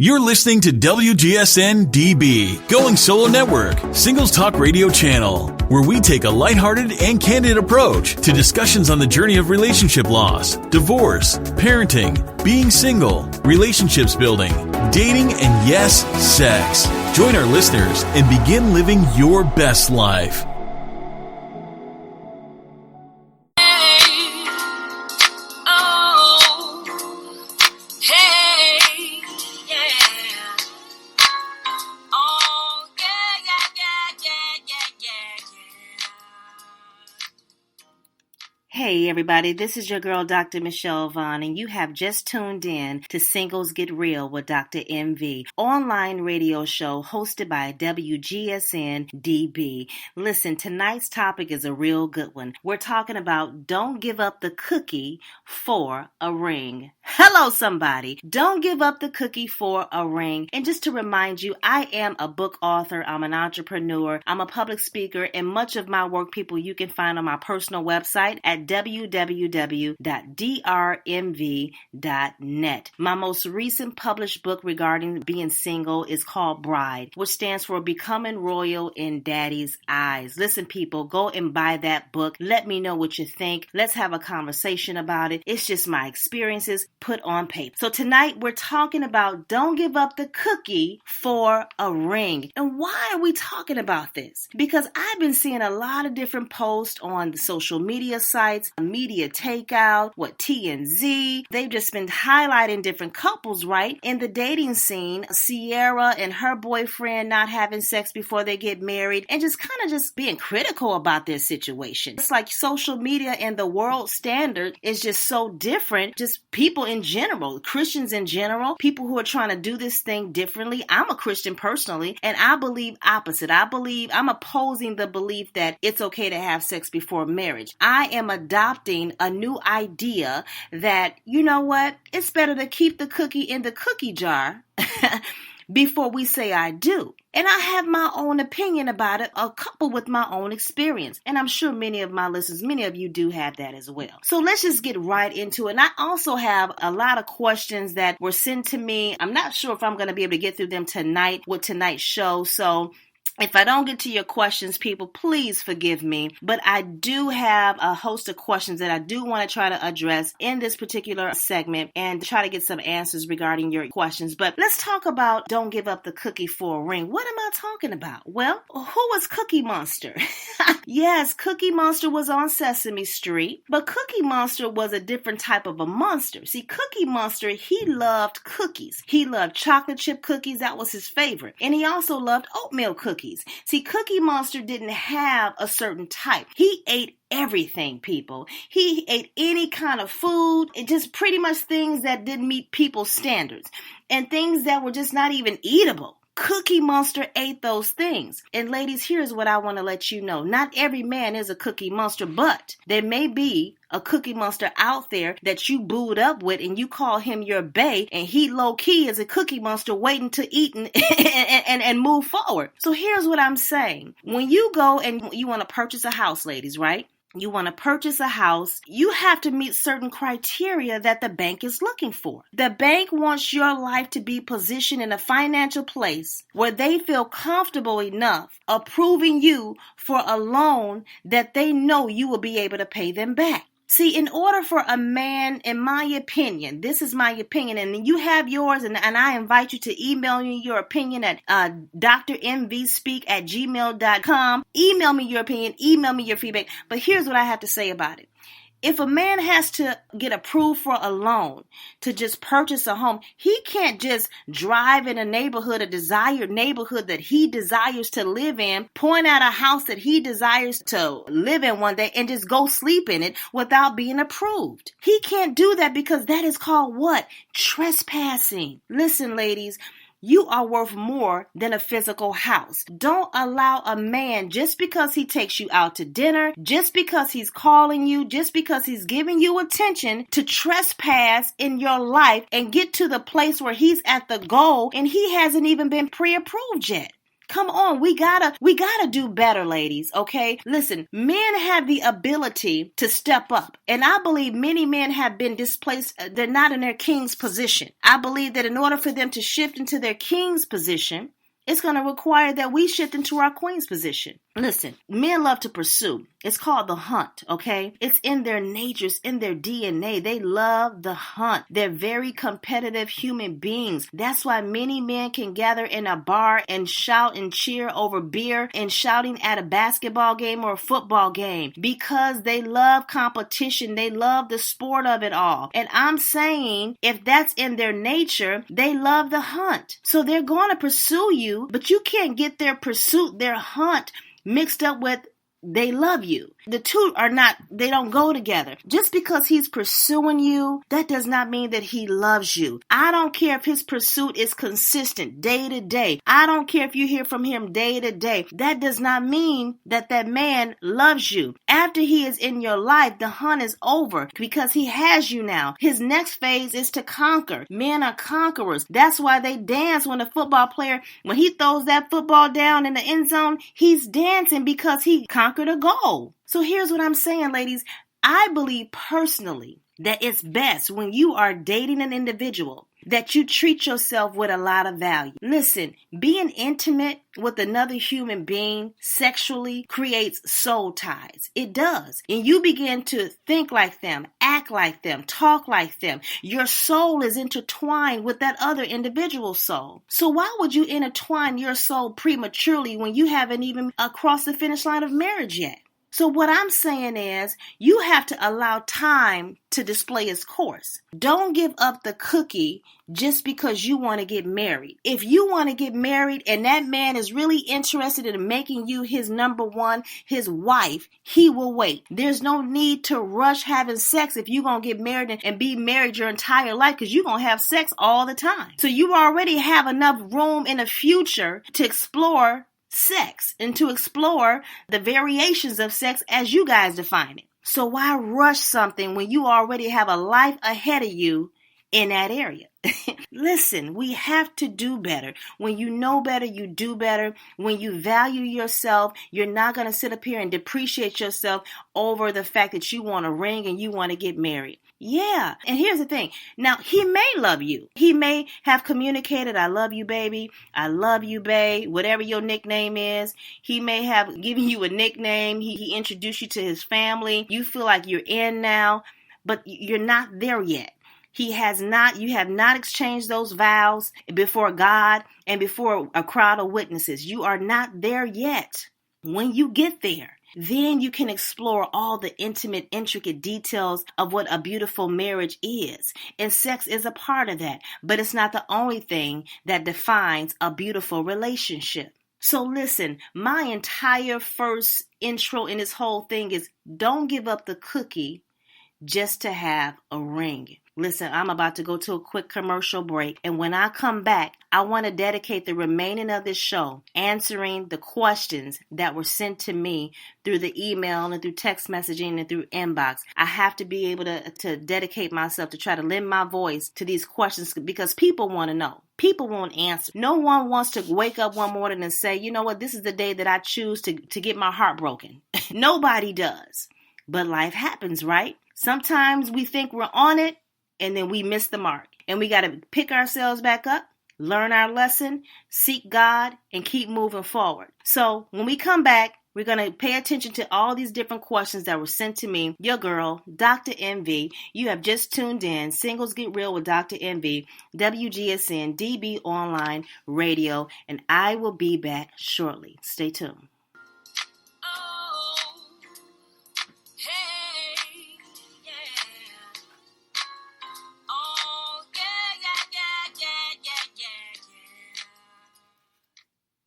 You're listening to WGSN-DB, Going Solo Network, Singles Talk Radio channel, where we take a lighthearted and candid approach to discussions on the journey of relationship loss, divorce, parenting, being single, relationships building, dating, and yes, sex. Join our listeners and begin living your best life. Hey everybody, this is your girl Dr. Michelle Vaughn, and you have just tuned in to Singles Get Real with Dr. MV, online radio show hosted by WGSN-DB. Listen, tonight's topic is a real good one. We're talking about don't give up the cookie for a ring. Hello somebody, don't give up the cookie for a ring. And just to remind you, I am a book author, I'm an entrepreneur, I'm a public speaker, and much of my work, people, you can find on my personal website at www.drmv.net. My most recent published book regarding being single is called Bride, which stands for Becoming Royal in Daddy's Eyes. Listen, people, go and buy that book. Let me know what you think. Let's have a conversation about it. It's just my experiences put on paper. So tonight we're talking about don't give up the cookie for a ring. And why are we talking about this? Because I've been seeing a lot of different posts on the social media sites, media takeout, TMZ. They've just been highlighting different couples, right? In the dating scene, Sierra and her boyfriend not having sex before they get married and just kind of just being critical about their situation. It's like social media and the world standard is just so different. Just people in general, Christians in general, people who are trying to do this thing differently. I'm a Christian personally, and I believe opposite. I'm opposing the belief that it's okay to have sex before marriage. I am adopting a new idea that, you know what, it's better to keep the cookie in the cookie jar before we say I do. And I have my own opinion about it, coupled with my own experience. And I'm sure many of my listeners, many of you do have that as well. So let's just get right into it. And I also have a lot of questions that were sent to me. I'm not sure if I'm going to be able to get through them tonight with tonight's show. So if I don't get to your questions, people, please forgive me. But I do have a host of questions that I do want to try to address in this particular segment and try to get some answers regarding your questions. But let's talk about don't give up the cookie for a ring. What am I talking about? Well, who was Cookie Monster? Yes, Cookie Monster was on Sesame Street, but Cookie Monster was a different type of a monster. See, Cookie Monster, he loved cookies. He loved chocolate chip cookies. That was his favorite. And he also loved oatmeal cookies. See, Cookie Monster didn't have a certain type. He ate everything, people. He ate any kind of food, and just pretty much things that didn't meet people's standards and things that were just not even eatable. Cookie Monster ate those things. And ladies, here's what I want to let you know. Not every man is a Cookie Monster, but there may be a Cookie Monster out there that you booed up with and you call him your bae, and he low-key is a Cookie Monster waiting to eat and move forward. So here's what I'm saying. When you go and you want to purchase a house, ladies, right? You want to purchase a house, you have to meet certain criteria that the bank is looking for. The bank wants your life to be positioned in a financial place where they feel comfortable enough approving you for a loan that they know you will be able to pay them back. See, in order for a man, in my opinion, this is my opinion, and you have yours, and I invite you to email me your opinion at drmvspeak@gmail.com. Email me your opinion, email me your feedback. But here's what I have to say about it. If a man has to get approved for a loan to just purchase a home, he can't just drive in a neighborhood, a desired neighborhood that he desires to live in, point out a house that he desires to live in one day, and just go sleep in it without being approved. He can't do that because that is called what? Trespassing. Listen, ladies. You are worth more than a physical house. Don't allow a man, just because he takes you out to dinner, just because he's calling you, just because he's giving you attention, to trespass in your life and get to the place where he's at the goal and he hasn't even been pre-approved yet. Come on, we gotta do better, ladies, okay? Listen, men have the ability to step up. And I believe many men have been displaced. They're not in their king's position. I believe that in order for them to shift into their king's position, it's going to require that we shift into our queen's position. Listen, men love to pursue. It's called the hunt, okay? It's in their nature, it's in their DNA. They love the hunt. They're very competitive human beings. That's why many men can gather in a bar and shout and cheer over beer and shouting at a basketball game or a football game because they love competition. They love the sport of it all. And I'm saying if that's in their nature, they love the hunt. So they're going to pursue you, but you can't get their pursuit, their hunt, mixed up with they love you. The two they don't go together. Just because he's pursuing you, that does not mean that he loves you. I don't care if his pursuit is consistent day to day. I don't care if you hear from him day to day. That does not mean that that man loves you. After he is in your life, the hunt is over because he has you now. His next phase is to conquer. Men are conquerors. That's why they dance when a football player, when he throws that football down in the end zone, he's dancing because he conquered a goal. So here's what I'm saying, ladies. I believe personally that it's best when you are dating an individual that you treat yourself with a lot of value. Listen, being intimate with another human being sexually creates soul ties. It does. And you begin to think like them, act like them, talk like them. Your soul is intertwined with that other individual's soul. So why would you intertwine your soul prematurely when you haven't even crossed the finish line of marriage yet? So what I'm saying is you have to allow time to display its course. Don't give up the cookie just because you want to get married. If you want to get married and that man is really interested in making you his number one, his wife, he will wait. There's no need to rush having sex if you're going to get married and be married your entire life because you're going to have sex all the time. So you already have enough room in the future to explore sex and to explore the variations of sex as you guys define it. So why rush something when you already have a life ahead of you in that area? Listen, we have to do better. When you know better, you do better. When you value yourself, you're not going to sit up here and depreciate yourself over the fact that you want a ring and you want to get married. Yeah. And here's the thing. Now, he may love you. He may have communicated, I love you, baby. I love you, babe. Whatever your nickname is. He may have given you a nickname. He introduced you to his family. You feel like you're in now, but you're not there yet. You have not exchanged those vows before God and before a crowd of witnesses. You are not there yet. When you get there, then you can explore all the intimate, intricate details of what a beautiful marriage is. And sex is a part of that, but it's not the only thing that defines a beautiful relationship. So listen, my entire first intro in this whole thing is don't give up the cookie just to have a ring. Listen, I'm about to go to a quick commercial break. And when I come back, I want to dedicate the remaining of this show answering the questions that were sent to me through the email and through text messaging and through inbox. I have to be able to dedicate myself to try to lend my voice to these questions because people want to know. People won't answer. No one wants to wake up one morning and say, you know what, this is the day that I choose to get my heart broken. Nobody does. But life happens, right? Sometimes we think we're on it, and then we miss the mark. And we got to pick ourselves back up, learn our lesson, seek God, and keep moving forward. So when we come back, we're going to pay attention to all these different questions that were sent to me. Your girl, Dr. MV. You have just tuned in. Singles Get Real with Dr. MV, WGSN-DB online radio. And I will be back shortly. Stay tuned.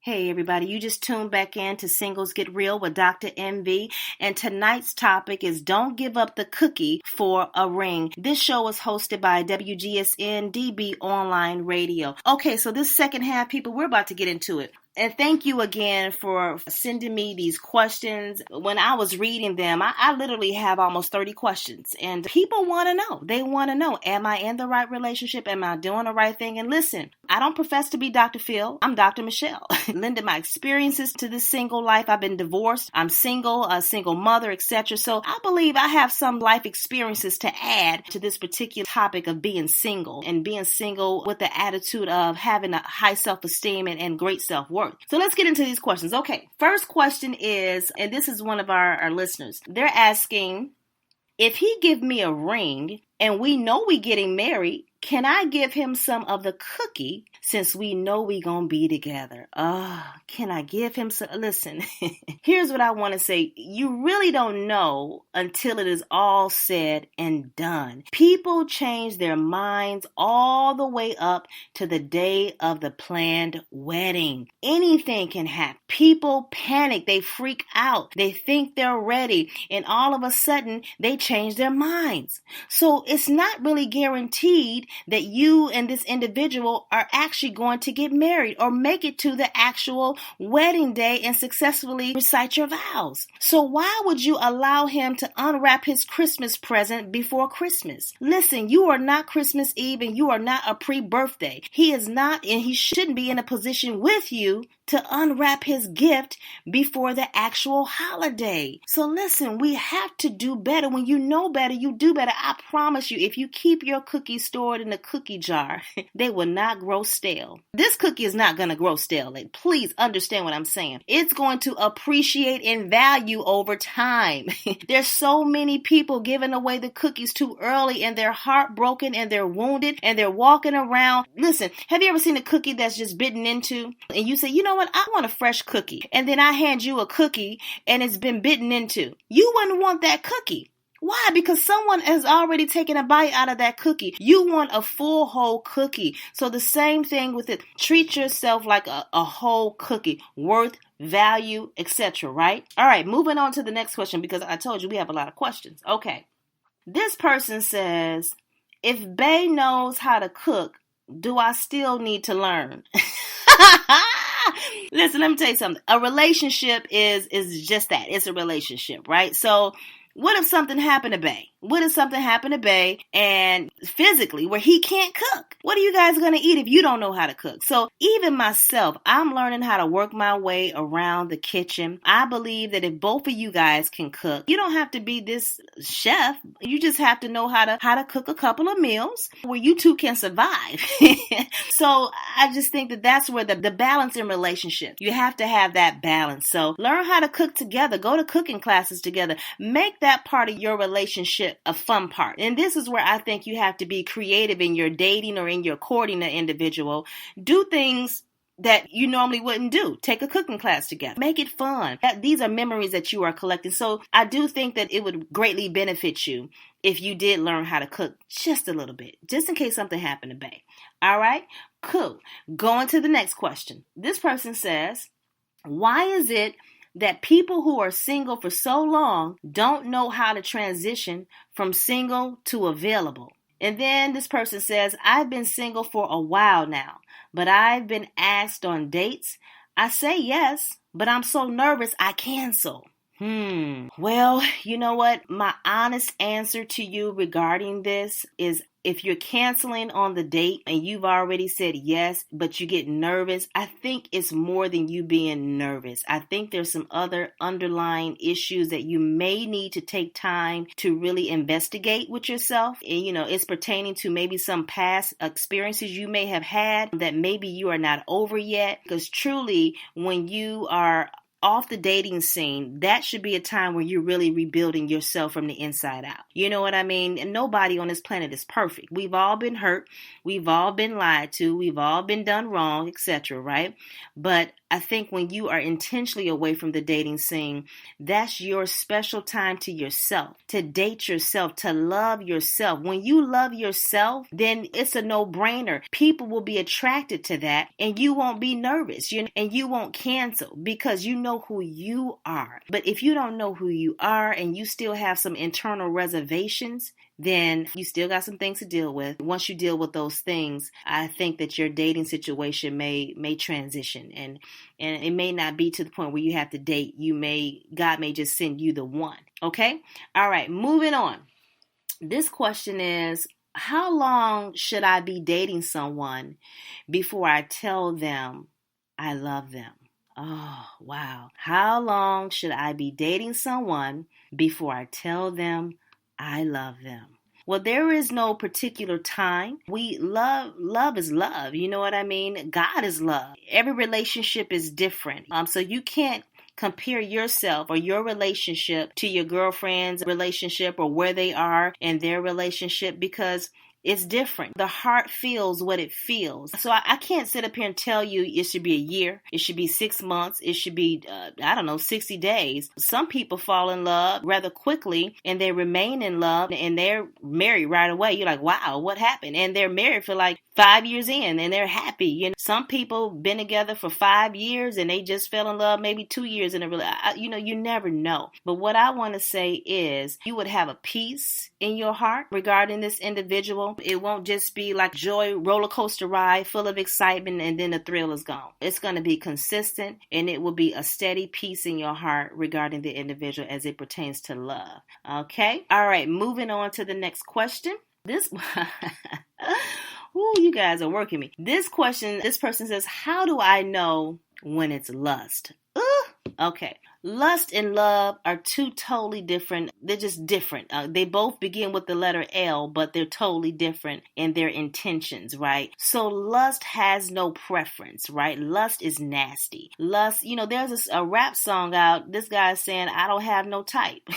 Hey everybody, you just tuned back in to Singles Get Real with Dr. MV, and tonight's topic is don't give up the cookie for a ring. This show is hosted by WGSN-DB online radio. Okay, so this second half, people, we're about to get into it. And thank you again for sending me these questions. When I was reading them, I literally have almost 30 questions. And people want to know. They want to know, am I in the right relationship? Am I doing the right thing? And listen, I don't profess to be Dr. Phil. I'm Dr. Michelle. Lending my experiences to this single life. I've been divorced. I'm single, a single mother, etc. So I believe I have some life experiences to add to this particular topic of being single, and being single with the attitude of having a high self-esteem and great self-worth. So let's get into these questions. Okay, first question is, and this is one of our listeners. They're asking, if he give me a ring and we know we getting married, can I give him some of the cookie since we know we gonna be together? Can I give him some? Listen, here's what I want to say. You really don't know until it is all said and done. People change their minds all the way up to the day of the planned wedding. Anything can happen. People panic. They freak out. They think they're ready. And all of a sudden, they change their minds. So it's not really guaranteed that you and this individual are actually going to get married or make it to the actual wedding day and successfully recite your vows. So why would you allow him to unwrap his Christmas present before Christmas? Listen, you are not Christmas Eve and you are not a pre-birthday. He is not, and he shouldn't be in a position with you to unwrap his gift before the actual holiday. So listen, we have to do better. When you know better, you do better. I promise you, if you keep your cookies stored in a cookie jar, they will not grow stale. This cookie is not going to grow stale. Like, please understand what I'm saying. It's going to appreciate in value over time. There's so many people giving away the cookies too early, and they're heartbroken and they're wounded and they're walking around. Listen, have you ever seen a cookie that's just bitten into and you say, you know what, I want a fresh cookie, and then I hand you a cookie and it's been bitten into? You wouldn't want that cookie. Why? Because someone has already taken a bite out of that cookie. You want a full whole cookie. So the same thing with it. Treat yourself like a whole cookie, worth, value, etc. Right? All right, moving on to the next question, because I told you we have a lot of questions. Okay. This person says, if Bae knows how to cook, do I still need to learn? Listen, let me tell you something. A relationship is just that. It's a relationship, right? So what if something happened to Bae? What if something happened to Bae and physically where he can't cook? What are you guys going to eat if you don't know how to cook? So even myself, I'm learning how to work my way around the kitchen. I believe that if both of you guys can cook, you don't have to be this chef. You just have to know how to cook a couple of meals where you two can survive. So I just think that that's where the balance in relationships. You have to have that balance. So learn how to cook together. Go to cooking classes together. Make that part of your relationship a fun part. And this is where I think you have to be creative in your dating or in your courting an individual. Do things that you normally wouldn't do. Take a cooking class together. Make it fun. These are memories that you are collecting. So I do think that it would greatly benefit you if you did learn how to cook just a little bit, just in case something happened to Bae. All right? Cool. Going to the next question. This person says, why is it that people who are single for so long don't know how to transition from single to available? And then this person says, I've been single for a while now, but I've been asked on dates. I say yes, but I'm so nervous I cancel. Well, you know what? My honest answer to you regarding this is, if you're canceling on the date and you've already said yes, but you get nervous, I think it's more than you being nervous. I think there's some other underlying issues that you may need to take time to really investigate with yourself. And, you know, it's pertaining to maybe some past experiences you may have had that maybe you are not over yet. Because truly, when you are off the dating scene, that should be a time where you're really rebuilding yourself from the inside out. You know what I mean? And nobody on this planet is perfect. We've all been hurt. We've all been lied to. We've all been done wrong, etc., right? But I think when you are intentionally away from the dating scene, that's your special time to yourself, to date yourself, to love yourself. When you love yourself, then it's a no-brainer. People will be attracted to that, and you won't be nervous, and you won't cancel, because you know know who you are. But if you don't know who you are and you still have some internal reservations, then you still got some things to deal with. Once you deal with those things, I think that your dating situation may transition, and it may not be to the point where you have to date. God may just send you the one. Okay? All right, moving on. This question is, how long should I be dating someone before I tell them I love them? Oh, wow. How long should I be dating someone before I tell them I love them? Well, there is no particular time. Love is love. You know what I mean? God is love. Every relationship is different. So you can't compare yourself or your relationship to your girlfriend's relationship or where they are in their relationship, because it's different. The heart feels what it feels. So I can't sit up here and tell you it should be a year. It should be 6 months. It should be, 60 days. Some people fall in love rather quickly and they remain in love and they're married right away. You're like, wow, what happened? And they're married for like 5 years in and they're happy. You know, some people been together for 5 years and they just fell in love maybe 2 years in a relationship. You never know. But what I want to say is you would have a peace in your heart regarding this individual. It won't just be like joy roller coaster ride full of excitement and then the thrill is gone. It's going to be consistent and it will be a steady peace in your heart regarding the individual as it pertains to love. Okay? All right, moving on to the next question. Ooh, you guys are working me. This person says, how do I know when it's lust? Okay. Lust and love are two totally different. They're just different. They both begin with the letter L, but they're totally different in their intentions, right? So lust has no preference, right? Lust is nasty. Lust, there's a rap song out. This guy's saying, I don't have no type.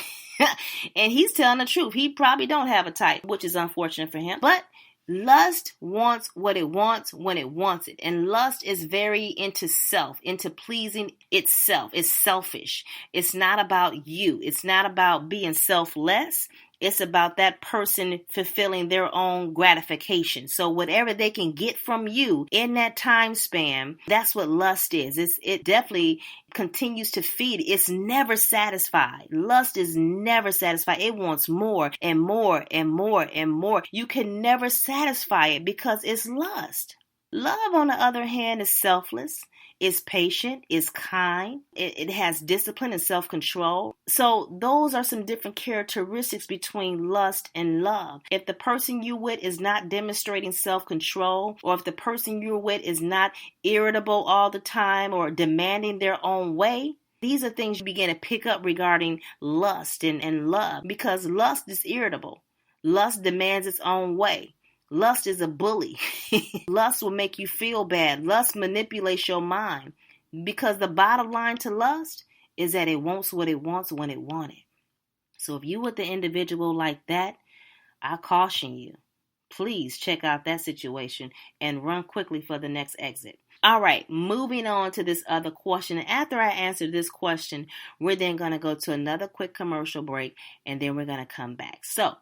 And he's telling the truth. He probably don't have a type, which is unfortunate for him. But lust wants what it wants when it wants it. And lust is very into self, into pleasing itself. It's selfish. It's not about you. It's not about being selfless. It's about that person fulfilling their own gratification. So whatever they can get from you in that time span, that's what lust is. It definitely continues to feed. It's never satisfied. Lust is never satisfied. It wants more and more and more and more. You can never satisfy it because it's lust. Love, on the other hand, is selfless. Is patient, is kind, it has discipline and self-control. So those are some different characteristics between lust and love. If the person you're with is not demonstrating self-control, or if the person you're with is not irritable all the time or demanding their own way, these are things you begin to pick up regarding lust and love, because lust is irritable. Lust demands its own way. Lust is a bully. Lust will make you feel bad. Lust manipulates your mind, because the bottom line to lust is that it wants what it wants when it wants it. So if you with the individual like that, I caution you, please check out that situation and run quickly for the next exit. All right, moving on to this other question. And after I answer this question, we're then going to go to another quick commercial break, and then we're going to come back. So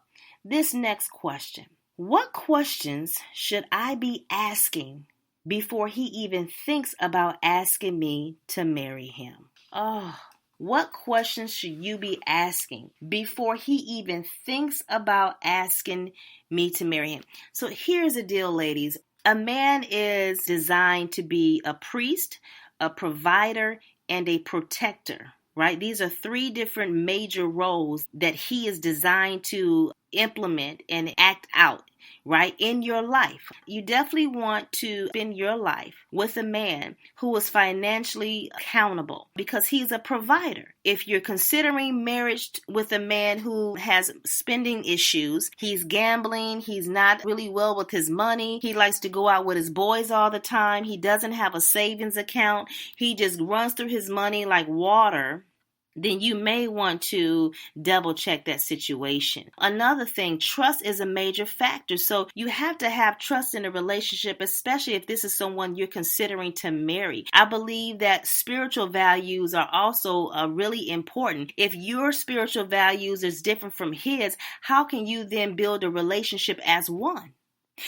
this next question. What questions should I be asking before he even thinks about asking me to marry him? What questions should you be asking before he even thinks about asking me to marry him? So here's the deal, ladies. A man is designed to be a priest, a provider, and a protector, right? These are three different major roles that he is designed to implement and act out, right, in your life. You definitely want to spend your life with a man who is financially accountable, because he's a provider. If you're considering marriage with a man who has spending issues, he's gambling, he's not really well with his money, he likes to go out with his boys all the time, he doesn't have a savings account, he just runs through his money like water, then you may want to double check that situation. Another thing, trust is a major factor. So you have to have trust in a relationship, especially if this is someone you're considering to marry. I believe that spiritual values are also really important. If your spiritual values is different from his, how can you then build a relationship as one?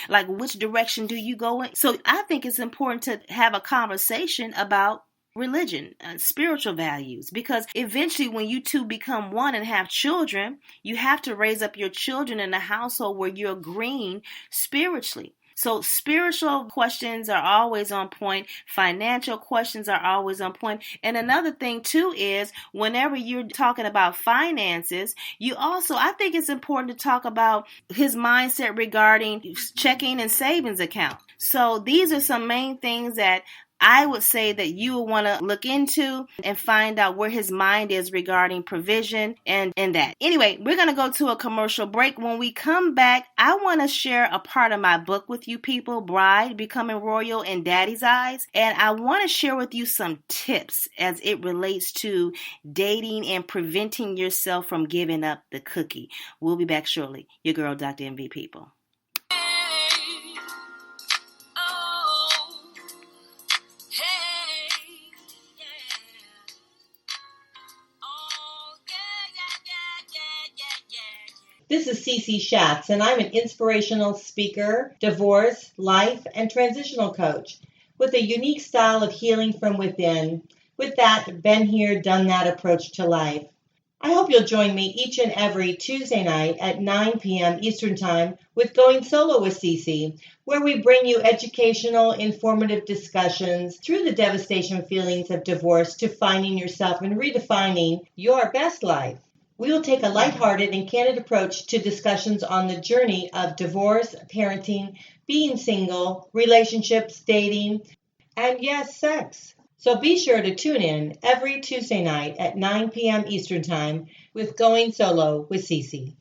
Like, which direction do you go in? So I think it's important to have a conversation about religion, spiritual values, because eventually when you two become one and have children, you have to raise up your children in a household where you're agreeing spiritually. So spiritual questions are always on point. Financial questions are always on point. And another thing too is whenever you're talking about finances, I think it's important to talk about his mindset regarding checking and savings account. So these are some main things that I would say that you will want to look into and find out where his mind is regarding provision and that. Anyway, we're going to go to a commercial break. When we come back, I want to share a part of my book with you people, Bride, Becoming Royal in Daddy's Eyes. And I want to share with you some tips as it relates to dating and preventing yourself from giving up the cookie. We'll be back shortly. Your girl, Dr. MV people. This is Cece Schatz, and I'm an inspirational speaker, divorce, life, and transitional coach with a unique style of healing from within. With that, been here, done that approach to life. I hope you'll join me each and every Tuesday night at 9 p.m. Eastern Time with Going Solo with Cece, where we bring you educational, informative discussions through the devastation feelings of divorce to finding yourself and redefining your best life. We will take a lighthearted and candid approach to discussions on the journey of divorce, parenting, being single, relationships, dating, and yes, sex. So be sure to tune in every Tuesday night at 9 p.m. Eastern Time with Going Solo with Cece.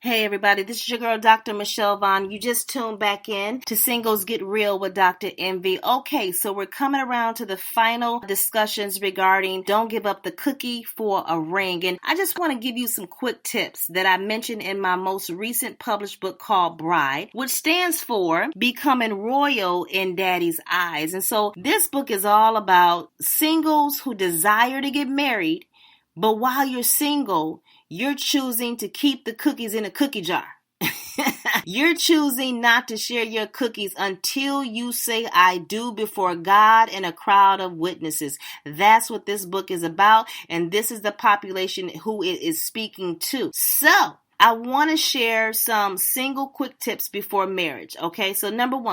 Hey everybody, this is your girl Dr. Michelle Vaughn. You just tuned back in to Singles Get Real with Dr. MV. Okay, so we're coming around to the final discussions regarding don't give up the cookie for a ring. And I just want to give you some quick tips that I mentioned in my most recent published book called Bride, which stands for Becoming Royal in Daddy's Eyes. And so this book is all about singles who desire to get married, but while you're single, you're choosing to keep the cookies in a cookie jar. You're choosing not to share your cookies until you say I do before God and a crowd of witnesses. That's what this book is about, and this is the population who it is speaking to. So, I want to share some single quick tips before marriage. Okay, so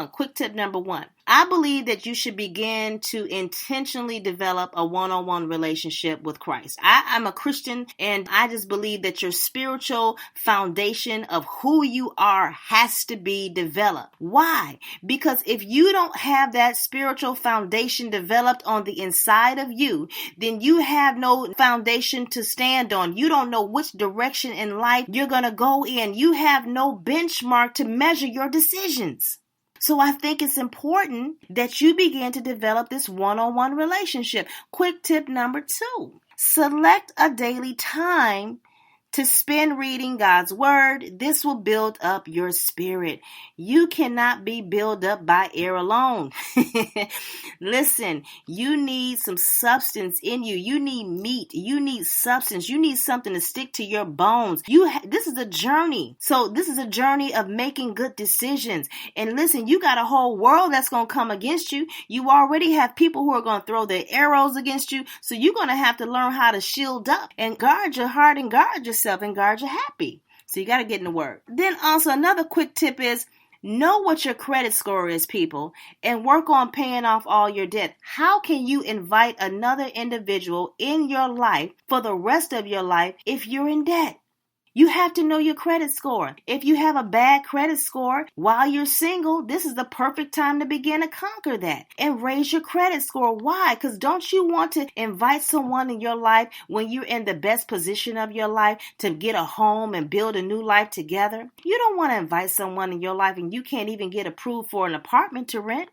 quick tip number one. I believe that you should begin to intentionally develop a one-on-one relationship with Christ. I'm a Christian, and I just believe that your spiritual foundation of who you are has to be developed. Why? Because if you don't have that spiritual foundation developed on the inside of you, then you have no foundation to stand on. You don't know which direction in life you're going to go in. You have no benchmark to measure your decisions. So I think it's important that you begin to develop this one-on-one relationship. Quick tip number 2, select a daily time to spend reading God's word. This will build up your spirit. You cannot be built up by air alone. Listen, you need some substance in you. You need meat. You need substance. You need something to stick to your bones. This is a journey. So this is a journey of making good decisions. And listen, you got a whole world that's going to come against you. You already have people who are going to throw their arrows against you. So you're going to have to learn how to shield up and guard your heart and guard yourself and guard your happy. So you got to get in the word. Then also another quick tip is know what your credit score is, people, and work on paying off all your debt. How can you invite another individual in your life for the rest of your life if you're in debt? You have to know your credit score. If you have a bad credit score while you're single, this is the perfect time to begin to conquer that and raise your credit score. Why? Because don't you want to invite someone in your life when you're in the best position of your life to get a home and build a new life together? You don't want to invite someone in your life and you can't even get approved for an apartment to rent.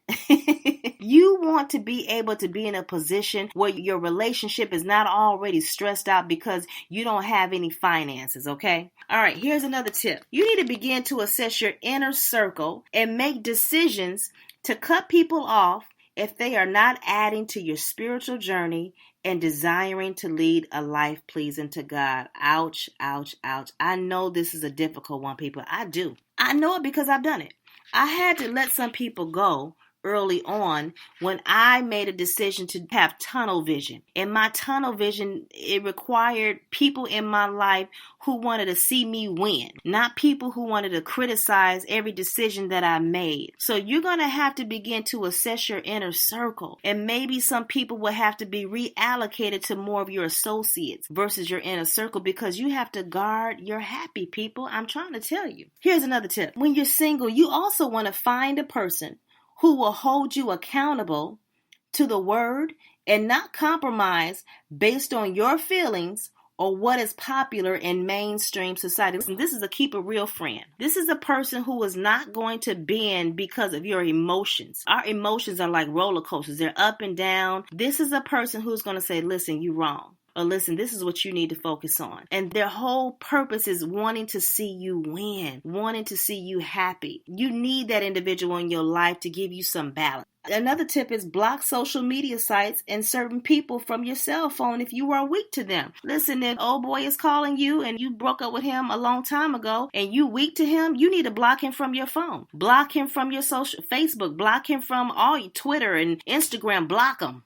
You want to be able to be in a position where your relationship is not already stressed out because you don't have any finances, okay? All right, here's another tip. You need to begin to assess your inner circle and make decisions to cut people off if they are not adding to your spiritual journey and desiring to lead a life pleasing to God. Ouch, ouch, ouch. I know this is a difficult one, people. I do. I know it because I've done it. I had to let some people go early on when I made a decision to have tunnel vision. And my tunnel vision, it required people in my life who wanted to see me win, not people who wanted to criticize every decision that I made. So you're going to have to begin to assess your inner circle. And maybe some people will have to be reallocated to more of your associates versus your inner circle, because you have to guard your happy people. I'm trying to tell you. Here's another tip. When you're single, you also want to find a person who will hold you accountable to the word and not compromise based on your feelings or what is popular in mainstream society. Listen, this is a keep it real friend. This is a person who is not going to bend because of your emotions. Our emotions are like roller coasters. They're up and down. This is a person who's going to say, listen, you're wrong. Or listen, this is what you need to focus on. And their whole purpose is wanting to see you win, wanting to see you happy. You need that individual in your life to give you some balance. Another tip is block social media sites and certain people from your cell phone if you are weak to them. Listen, if old boy is calling you and you broke up with him a long time ago and you weak to him, you need to block him from your phone. Block him from your social Facebook. Block him from all your Twitter and Instagram. Block him.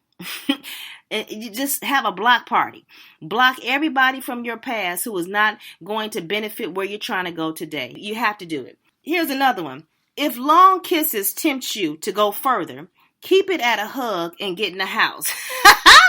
You just have a block party. Block everybody from your past who is not going to benefit where you're trying to go today. You have to do it. Here's another one. If long kisses tempt you to go further, keep it at a hug and get in the house.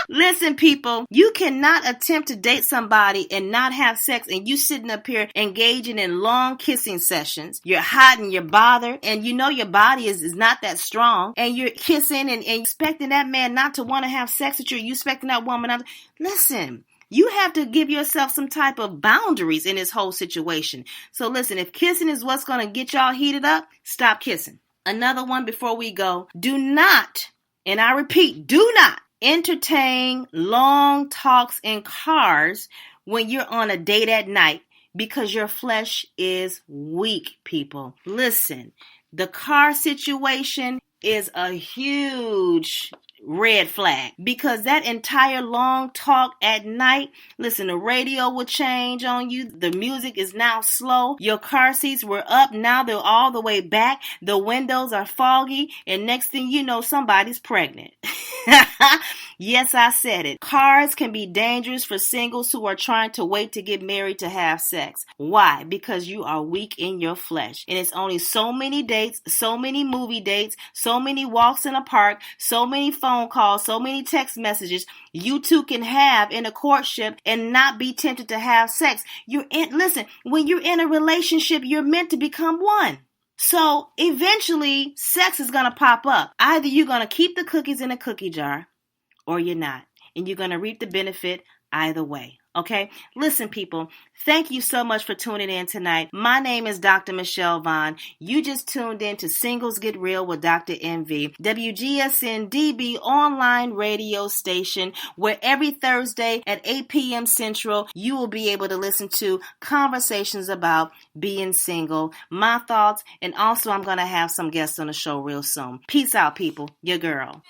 Listen, people, you cannot attempt to date somebody and not have sex and you sitting up here engaging in long kissing sessions. You're hot and you're bothered and you know your body is not that strong and you're kissing and expecting that man not to want to have sex with you. You expecting that woman not to... Listen, you have to give yourself some type of boundaries in this whole situation. So listen, if kissing is what's going to get y'all heated up, stop kissing. Another one before we go. Do not, and I repeat, do not entertain long talks in cars when you're on a date at night because your flesh is weak, people. Listen, the car situation is a huge red flag because that entire long talk at night, listen, the radio will change on you. The music is now slow. Your car seats were up. Now they're all the way back. The windows are foggy. And next thing you know, somebody's pregnant. Yes, I said it. Cars can be dangerous for singles who are trying to wait to get married to have sex. Why? Because you are weak in your flesh. And it's only so many dates, so many movie dates, so many walks in a park, so many phone calls, so many text messages you two can have in a courtship and not be tempted to have sex. Listen, when you're in a relationship, you're meant to become one. So eventually, sex is going to pop up. Either you're going to keep the cookies in a cookie jar or you're not. And you're going to reap the benefit either way. Okay? Listen, people, thank you so much for tuning in tonight. My name is Dr. Michelle Vaughn. You just tuned in to Singles Get Real with Dr. MV, WGSN-DB online radio station, where every Thursday at 8 p.m. Central, you will be able to listen to conversations about being single, my thoughts, and also I'm going to have some guests on the show real soon. Peace out, people. Your girl.